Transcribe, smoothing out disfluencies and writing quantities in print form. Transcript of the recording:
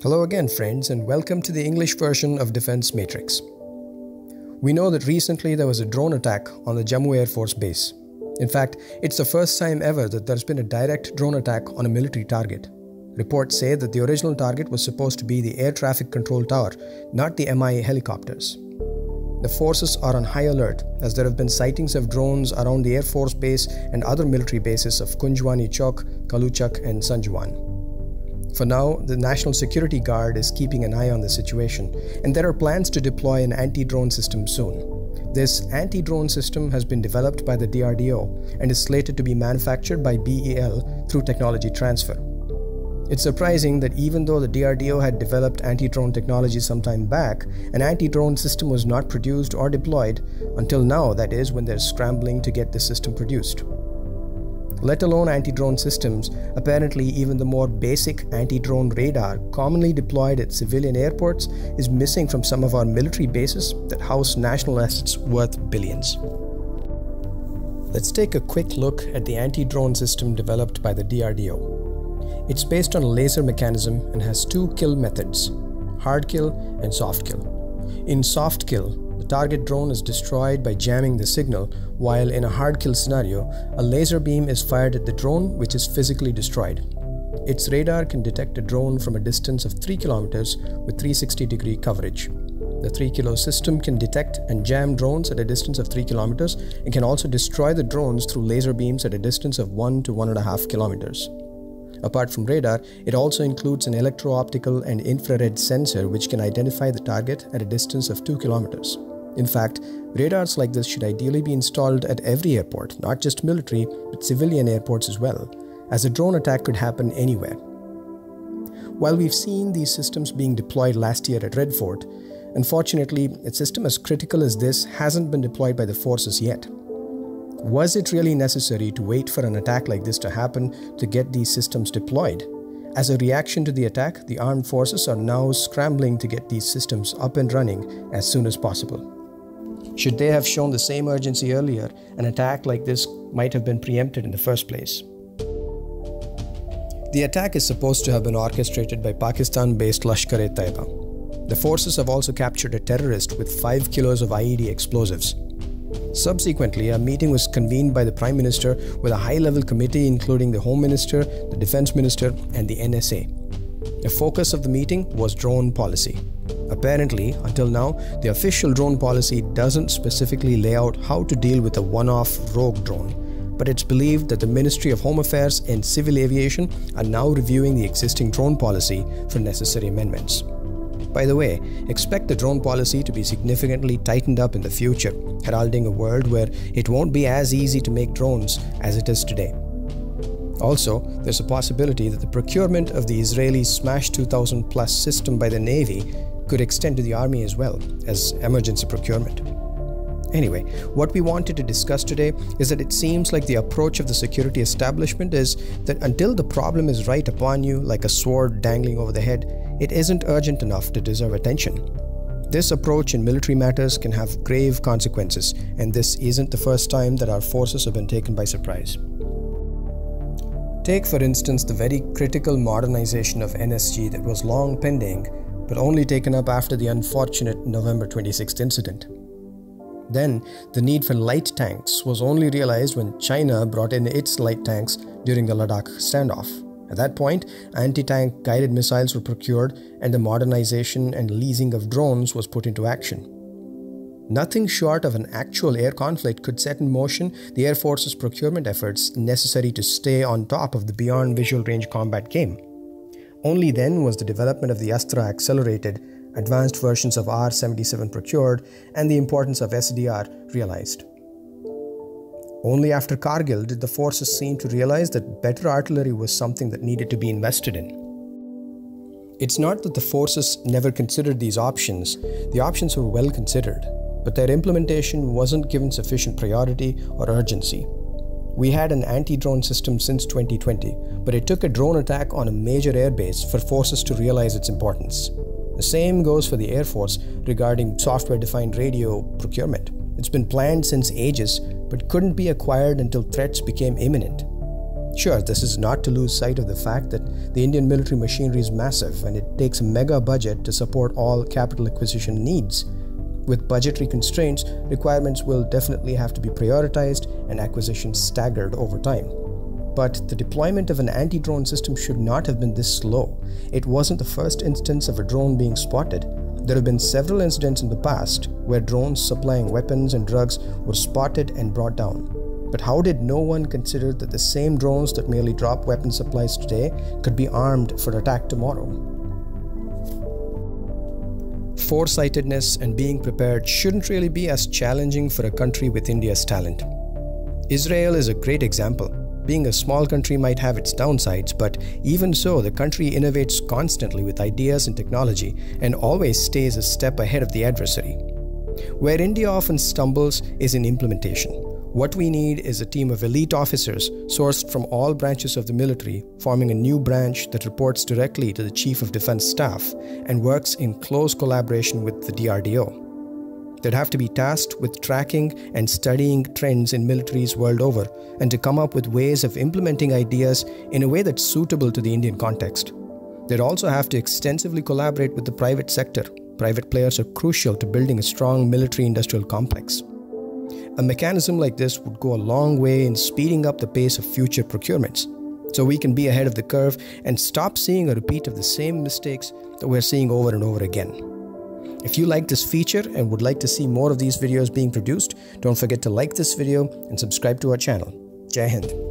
Hello again, friends, and welcome to the English version of Defense Matrix. We know that recently there was a drone attack on the Jammu Air Force Base. In fact, it's the first time ever that there's been a direct drone attack on a military target. Reports say that the original target was supposed to be the air traffic control tower, not the MI helicopters. The forces are on high alert as there have been sightings of drones around the Air Force Base and other military bases of Kunjwani Chowk, Kaluchak, and Sanjwan. For now, the National Security Guard is keeping an eye on the situation, and there are plans to deploy an anti-drone system soon. This anti-drone system has been developed by the DRDO and is slated to be manufactured by BEL through technology transfer. It's surprising that even though the DRDO had developed anti-drone technology some time back, an anti-drone system was not produced or deployed until now, that is, when they're scrambling to get the system produced. Let alone anti-drone systems, apparently even the more basic anti-drone radar commonly deployed at civilian airports is missing from some of our military bases that house national assets worth billions. Let's take a quick look at the anti-drone system developed by the DRDO. It's based on a laser mechanism and has two kill methods, hard kill and soft kill. In soft kill, the target drone is destroyed by jamming the signal, while in a hard kill scenario, a laser beam is fired at the drone which is physically destroyed. Its radar can detect a drone from a distance of 3 kilometers with 360-degree coverage. The 3 kilo system can detect and jam drones at a distance of 3 kilometers and can also destroy the drones through laser beams at a distance of 1 to 1.5 kilometers. Apart from radar, it also includes an electro-optical and infrared sensor which can identify the target at a distance of 2 kilometers. In fact, radars like this should ideally be installed at every airport, not just military, but civilian airports as well, as a drone attack could happen anywhere. While we've seen these systems being deployed last year at Red Fort, unfortunately, a system as critical as this hasn't been deployed by the forces yet. Was it really necessary to wait for an attack like this to happen to get these systems deployed? As a reaction to the attack, the armed forces are now scrambling to get these systems up and running as soon as possible. Should they have shown the same urgency earlier, an attack like this might have been preempted in the first place. The attack is supposed to have been orchestrated by Pakistan-based Lashkar-e-Taiba. The forces have also captured a terrorist with 5 kilos of IED explosives. Subsequently, a meeting was convened by the Prime Minister with a high-level committee including the Home Minister, the Defense Minister, and the NSA. The focus of the meeting was drone policy. Apparently, until now, the official drone policy doesn't specifically lay out how to deal with a one-off rogue drone, but it's believed that the Ministry of Home Affairs and Civil Aviation are now reviewing the existing drone policy for necessary amendments. By the way, expect the drone policy to be significantly tightened up in the future, heralding a world where it won't be as easy to make drones as it is today. Also, there's a possibility that the procurement of the Israeli Smash 2000 Plus system by the Navy could extend to the Army as well as emergency procurement. Anyway, what we wanted to discuss today is that it seems like the approach of the security establishment is that until the problem is right upon you like a sword dangling over the head, it isn't urgent enough to deserve attention. This approach in military matters can have grave consequences, and this isn't the first time that our forces have been taken by surprise. Take, for instance, the very critical modernization of NSG that was long pending, but only taken up after the unfortunate November 26th incident. Then, the need for light tanks was only realized when China brought in its light tanks during the Ladakh standoff. At that point, anti-tank guided missiles were procured and the modernization and leasing of drones was put into action. Nothing short of an actual air conflict could set in motion the Air Force's procurement efforts necessary to stay on top of the beyond visual range combat game. Only then was the development of the Astra accelerated, advanced versions of R-77 procured, and the importance of SDR realized. Only after Kargil did the forces seem to realize that better artillery was something that needed to be invested in. It's not that the forces never considered these options. The options were well considered, but their implementation wasn't given sufficient priority or urgency. We had an anti-drone system since 2020, but it took a drone attack on a major airbase for forces to realize its importance. The same goes for the Air Force regarding software-defined radio procurement. It's been planned since ages, but couldn't be acquired until threats became imminent. Sure, this is not to lose sight of the fact that the Indian military machinery is massive and it takes a mega budget to support all capital acquisition needs. With budgetary constraints, requirements will definitely have to be prioritized and acquisitions staggered over time. But the deployment of an anti-drone system should not have been this slow. It wasn't the first instance of a drone being spotted. There have been several incidents in the past where drones supplying weapons and drugs were spotted and brought down. But how did no one consider that the same drones that merely drop weapon supplies today could be armed for attack tomorrow? Foresightedness and being prepared shouldn't really be as challenging for a country with India's talent. Israel is a great example. Being a small country might have its downsides, but even so, the country innovates constantly with ideas and technology and always stays a step ahead of the adversary. Where India often stumbles is in implementation. What we need is a team of elite officers sourced from all branches of the military, forming a new branch that reports directly to the Chief of Defense Staff and works in close collaboration with the DRDO. They'd have to be tasked with tracking and studying trends in militaries world over and to come up with ways of implementing ideas in a way that's suitable to the Indian context. They'd also have to extensively collaborate with the private sector. Private players are crucial to building a strong military-industrial complex. A mechanism like this would go a long way in speeding up the pace of future procurements, so we can be ahead of the curve and stop seeing a repeat of the same mistakes that we're seeing over and over again. If you like this feature and would like to see more of these videos being produced, don't forget to like this video and subscribe to our channel. Jai Hind.